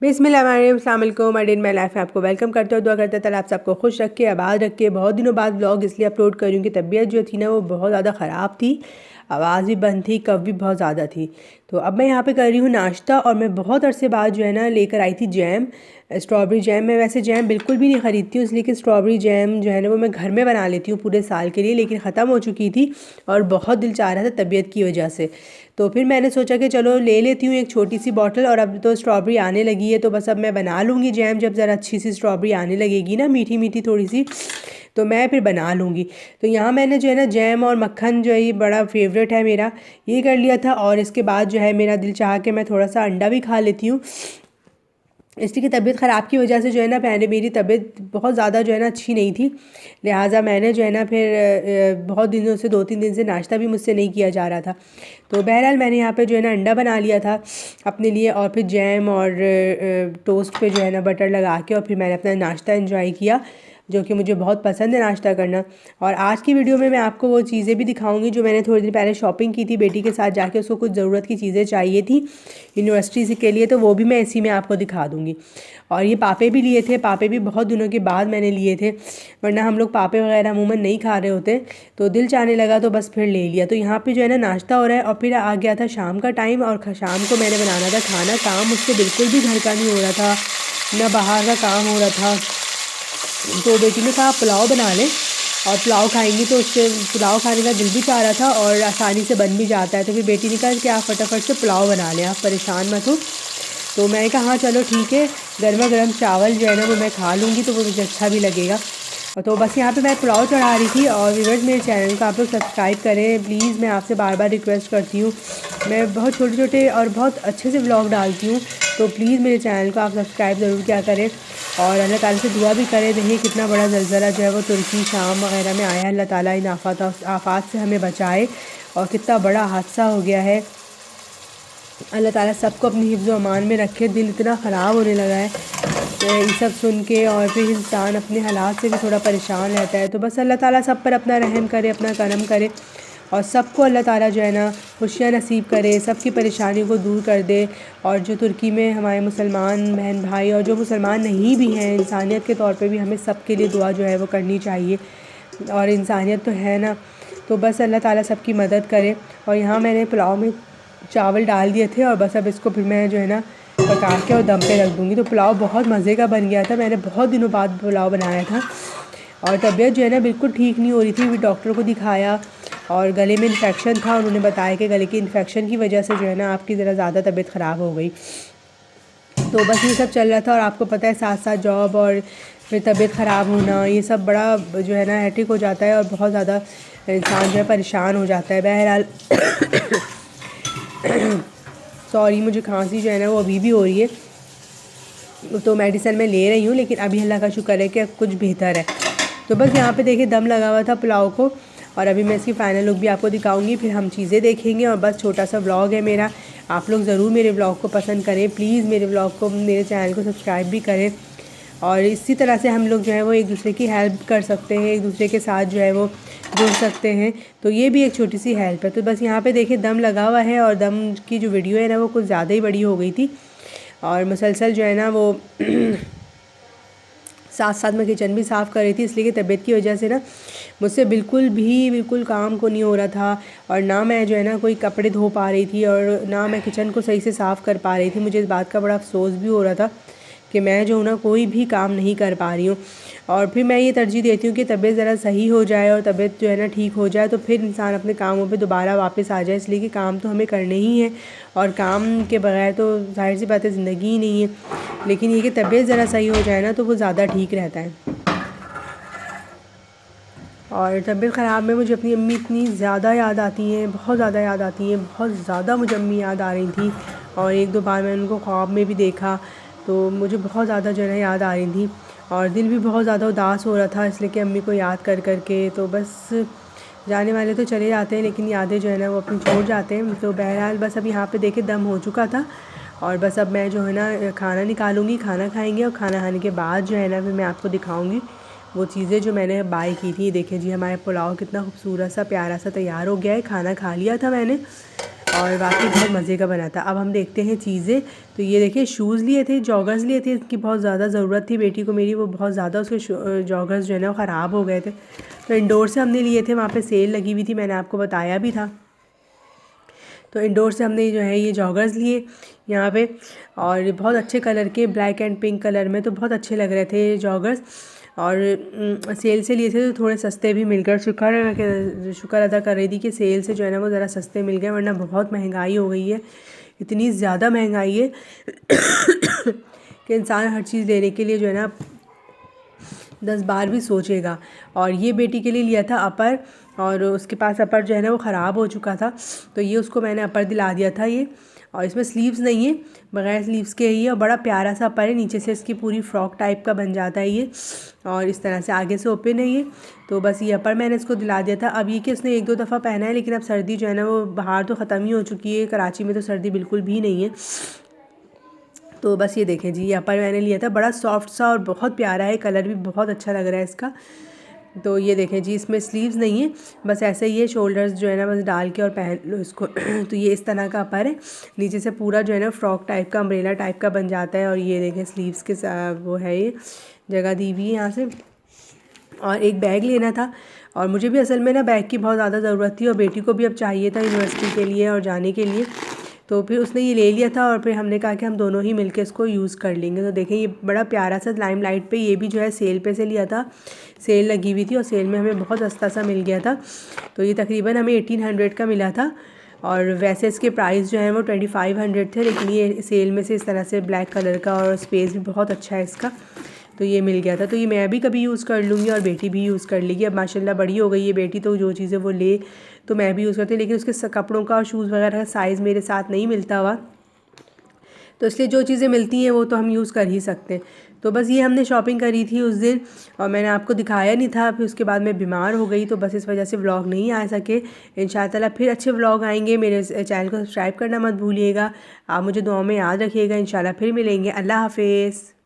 बिस्मिल्लाहिर्रहमानिर्रहीम my day in my life में आपको वेलकम करते हो। दुआ करते हैं ताला आप सबको खुश रखे, आबाद रखे। बहुत दिनों बाद ब्लॉग इसलिए अपलोड कर रही हूँ कि तबीयत जो थी ना वो बहुत ज़्यादा ख़राब थी, आवाज़ भी बंद थी, कफ भी बहुत ज़्यादा थी। तो अब मैं यहाँ पे कर रही हूँ नाश्ता और मैं बहुत अरसे बाद जो है ना लेकर आई थी जैम, स्ट्रॉबेरी जैम। मैं वैसे जैम बिल्कुल भी नहीं ख़रीदती हूँ, इसलिए कि स्ट्रॉबेरी जैम जो है ना वो मैं घर में बना लेती हूँ पूरे साल के लिए, लेकिन ख़त्म हो चुकी थी और बहुत दिल चाह रहा था तबीयत की वजह से। तो फिर मैंने सोचा कि चलो ले लेती हूँ एक छोटी सी बॉटल, और अब तो स्ट्रॉबेरी आने लगी है तो बस अब मैं बना लूँगी जैम। जब ज़रा अच्छी सी स्ट्रॉबेरी आने लगेगी ना, मीठी मीठी थोड़ी सी, तो मैं फिर बना लूँगी। तो यहाँ मैंने जो है ना जैम और मक्खन जो है ये बड़ा फेवरेट है मेरा, ये कर लिया था। और इसके बाद जो है मेरा दिल चाह के मैं थोड़ा सा अंडा भी खा लेती हूँ, इसलिए कि तबीयत ख़राब की वजह से जो है ना पहले मेरी तबीयत बहुत ज़्यादा जो है ना अच्छी नहीं थी, लिहाजा मैंने जो है ना फिर बहुत दिनों से 2-3 दिन से नाश्ता भी मुझसे नहीं किया जा रहा था। तो बहरहाल मैंने यहाँ पे जो है ना अंडा बना लिया था अपने लिए, और फिर जैम और टोस्ट पे जो है ना बटर लगा के, और फिर मैंने अपना नाश्ता एंजॉय किया, जो कि मुझे बहुत पसंद है नाश्ता करना। और आज की वीडियो में मैं आपको वो चीज़ें भी दिखाऊंगी जो मैंने थोड़ी दिन पहले शॉपिंग की थी बेटी के साथ जाके, उसको कुछ ज़रूरत की चीज़ें चाहिए थी यूनिवर्सिटी से के लिए, तो वो भी मैं इसी में आपको दिखा दूँगी। और ये पापे भी लिए थे, पापे भी बहुत दिनों के बाद मैंने लिए थे, वरना हम लोग पापे वगैरह अमूमन नहीं खा रहे होते, तो दिल चाहने लगा तो बस फिर ले लिया। तो यहाँ पे जो है ना नाश्ता हो रहा है, और फिर आ गया था शाम का टाइम, और शाम को मैंने बनाना था खाना। काम मुझसे बिल्कुल भी घर का नहीं हो रहा था, ना बाहर का काम हो रहा था। तो बेटी ने कहा पुलाव बना लें, और पुलाव खाएंगी, तो उससे पुलाव खाने का दिल भी चाह रहा था और आसानी से बन भी जाता है। तो फिर बेटी ने कहा कि आप फटाफट से पुलाव बना लें, आप परेशान मत हो। तो मैंने कहा हाँ चलो ठीक है, गर्मा गर्म चावल जो है ना वो मैं खा लूँगी तो वो मुझे अच्छा भी लगेगा। और तो बस यहाँ पे मैं पुलाव चढ़ा रही थी। और व्यूअर्स मेरे चैनल को आप लोग सब्सक्राइब करें प्लीज़, मैं आपसे बार बार रिक्वेस्ट करती हूँ। मैं बहुत छोटे छोटे और बहुत अच्छे से व्लॉग डालती हूँ, तो प्लीज़ मेरे चैनल को आप सब्सक्राइब ज़रूर किया करें। और अल्लाह ताला से दुआ भी करें। देखिए कितना बड़ा ज़लज़ला जो है वो तुर्की शाम वगैरह में आया है, अल्लाह ताला इन आफात से हमें बचाए, और कितना बड़ा हादसा हो गया है। अल्लाह ताला सबको अपनी हिफ्ज़ अमान में रखे। दिल इतना ख़राब होने लगा है तो ये सब सुन के, और फिर इंसान अपने हालात से भी थोड़ा परेशान रहता है। तो बस अल्लाह ताला सब पर अपना रहम करे, अपना करम करे, और सबको अल्लाह ताला जो है ना खुशियाँ नसीब करे, सबकी परेशानियों को दूर कर दे। और जो तुर्की में हमारे मुसलमान बहन भाई और जो मुसलमान नहीं भी हैं, इंसानियत के तौर पे भी हमें सब के लिए दुआ जो है वो करनी चाहिए, और इंसानियत तो है ना। तो बस अल्लाह ताला सबकी मदद करे। और यहाँ मैंने पुलाव में चावल डाल दिए थे, और बस अब इसको फिर मैं जो है ना पका के और दम पे रख दूँगी। तो पुलाव बहुत मज़े का बन गया था, मैंने बहुत दिनों बाद पुलाव बनाया था। और तबीयत जो है ना बिल्कुल ठीक नहीं हो रही थी, फिर डॉक्टर को दिखाया और गले में इन्फेक्शन था, उन्होंने बताया कि गले की इन्फेक्शन की वजह से जो है ना आपकी ज़रा ज़्यादा तबीयत ख़राब हो गई। तो बस ये सब चल रहा था, और आपको पता है साथ साथ जॉब और फिर तबीयत ख़राब होना, ये सब बड़ा जो है ना हेक्टिक हो जाता है, और बहुत ज़्यादा इंसान जो है परेशान हो जाता है। बहरहाल सॉरी, मुझे खांसी जो है ना वो अभी भी हो रही है, तो मेडिसिन मैं ले रही हूँ, लेकिन अभी अल्लाह का शुक्र है कि अब कुछ बेहतर है। तो बस यहाँ पे देखिए दम लगा हुआ था पुलाव को, और अभी मैं इसकी फ़ाइनल लुक भी आपको दिखाऊंगी, फिर हम चीज़ें देखेंगे। और बस छोटा सा व्लॉग है मेरा, आप लोग ज़रूर मेरे व्लॉग को पसंद करें, प्लीज़ मेरे व्लॉग को, मेरे चैनल को सब्सक्राइब भी करें। और इसी तरह से हम लोग जो है वो एक दूसरे की हेल्प कर सकते हैं, एक दूसरे के साथ जो है वो जुड़ सकते हैं, तो ये भी एक छोटी सी हेल्प है। तो बस यहाँ पे देखिए दम लगा हुआ है, और दम की जो वीडियो है ना वो कुछ ज़्यादा ही बड़ी हो गई थी, और मुसलसल जो है ना वो साथ साथ मैं किचन भी साफ़ कर रही थी, इसलिए कि तबीयत की वजह से ना मुझसे बिल्कुल काम को नहीं हो रहा था, और ना मैं जो है ना कोई कपड़े धो पा रही थी, और ना मैं किचन को सही से साफ़ कर पा रही थी। मुझे इस बात का बड़ा अफसोस भी हो रहा था कि मैं जो हूँ ना कोई भी काम नहीं कर पा रही हूँ। और फिर मैं ये तरजीह देती हूँ कि तबीयत ज़रा सही हो जाए, और तबीयत जो है ना ठीक हो जाए, तो फिर इंसान अपने कामों पे दोबारा वापस आ जाए, इसलिए कि काम तो हमें करने ही है, और काम के बगैर तो ज़ाहिर सी बात है ज़िंदगी ही नहीं है। लेकिन ये कि तबीयत ज़रा सही हो जाए ना तो वो ज़्यादा ठीक रहता है। और तबीयत ख़राब में मुझे अपनी अम्मी इतनी ज़्यादा याद आती हैं, बहुत ज़्यादा याद आती हैं, बहुत ज़्यादा मुझे अम्मी याद आ रही थी। और एक दो बार मैंने उनको ख्वाब में भी देखा, तो मुझे बहुत ज़्यादा जो है याद आ रही थी, और दिल भी बहुत ज़्यादा उदास हो रहा था, इसलिए कि अम्मी को याद कर कर के। तो बस जाने वाले तो चले जाते हैं, लेकिन यादें जो है ना वो अपनी छोड़ जाते हैं। तो बहरहाल बस अब यहाँ पे देखिए दम हो चुका था, और बस अब मैं जो है ना खाना निकालूंगी, खाना खाएंगे, और खाना खाने के बाद जो है ना फिर मैं आपको दिखाऊंगी वो चीज़ें जो मैंने बाय की थी। देखिए जी हमारा पुलाव कितना खूबसूरत सा प्यारा सा तैयार हो गया है, खाना खा लिया था मैंने, और बाकी बहुत मज़े का बना था। अब हम देखते हैं चीज़ें। तो ये देखिए शूज़ लिए थे, जॉगर्स लिए थे, इसकी बहुत ज़्यादा ज़रूरत थी बेटी को मेरी, वो बहुत ज़्यादा उसके जॉगर्स जो है ना वो ख़राब हो गए थे। तो इंडोर से हमने लिए थे, वहाँ पे सेल लगी हुई थी, मैंने आपको बताया भी था। तो इंडोर से हमने जो है ये जॉगर्स लिए यहाँ पे, और बहुत अच्छे कलर के, ब्लैक एंड पिंक कलर में, तो बहुत अच्छे लग रहे थे ये जॉगर्स। और सेल से लिए थे तो थोड़े सस्ते भी मिल गए। शुक्र अदा कर रही थी कि सेल से जो है ना वो ज़रा सस्ते मिल गए, वरना बहुत महंगाई हो गई है, इतनी ज़्यादा महंगाई है कि इंसान हर चीज़ लेने के लिए जो है ना 10 बार भी सोचेगा। और ये बेटी के लिए लिया था अपर, और उसके पास अपर जो है ना वो ख़राब हो चुका था, तो ये उसको मैंने अपर दिला दिया था ये। और इसमें स्लीव्स नहीं है, बगैर स्लीव्स के ही है, और बड़ा प्यारा सा अपर है, नीचे से इसकी पूरी फ्रॉक टाइप का बन जाता है ये, और इस तरह से आगे से ओपन है ये। तो बस ये अपर मैंने इसको दिला दिया था। अब ये कि उसने 1-2 दफ़ा पहना है, लेकिन अब सर्दी जो है ना वो बाहर तो ख़त्म ही हो चुकी है, कराची में तो सर्दी बिल्कुल भी नहीं है। तो बस ये देखें जी, ये अपर मैंने लिया था, बड़ा सॉफ्ट सा और बहुत प्यारा है, कलर भी बहुत अच्छा लग रहा है इसका। तो ये देखें जी, इसमें स्लीव्स नहीं है, बस ऐसे ही है, शोल्डर्स जो है ना बस डाल के और पहन लो इसको तो ये इस तरह का अपर है, नीचे से पूरा जो है ना फ्रॉक टाइप का, अम्ब्रेला टाइप का बन जाता है। और ये देखें स्लीव्स के वो है, ये जगह दी हुई है यहाँ से। और एक बैग लेना था, और मुझे भी असल में ना बैग की बहुत ज़्यादा ज़रूरत थी, और बेटी को भी अब चाहिए था यूनिवर्सिटी के लिए और जाने के लिए। तो फिर उसने ये ले लिया था, और फिर हमने कहा कि हम दोनों ही मिलके इसको यूज़ कर लेंगे। तो देखें ये बड़ा प्यारा सा लाइमलाइट पे, ये भी जो है सेल पे से लिया था, सेल लगी हुई थी और सेल में हमें बहुत सस्ता सा मिल गया था। तो ये तकरीबन हमें 1800 का मिला था, और वैसे इसके प्राइस जो है वो 2500 थे, लेकिन ये सेल में से इस तरह से ब्लैक कलर का, और स्पेस भी बहुत अच्छा है इसका, तो ये मिल गया था। तो ये मैं भी कभी यूज़ कर लूँगी और बेटी भी यूज़ कर लेगी। अब माशाल्लाह बड़ी हो गई है बेटी, तो जो चीज़ें वो ले तो मैं भी यूज़ करती हूँ, लेकिन उसके कपड़ों का और शूज़ वगैरह का साइज़ मेरे साथ नहीं मिलता हुआ, तो इसलिए जो चीज़ें मिलती हैं वो तो हम यूज़ कर ही सकते हैं। तो बस ये हमने शॉपिंग करी थी उस दिन, और मैंने आपको दिखाया नहीं था, फिर उसके बाद मैं बीमार हो गई, तो बस इस वजह से व्लॉग नहीं आ सके। इंशाअल्लाह फिर अच्छे व्लॉग आएंगे। मेरे चैनल को सब्सक्राइब करना मत भूलिएगा। आप मुझे दुआ में याद रखिएगा। इंशाअल्लाह फिर मिलेंगे। अल्लाह हाफ़िज़।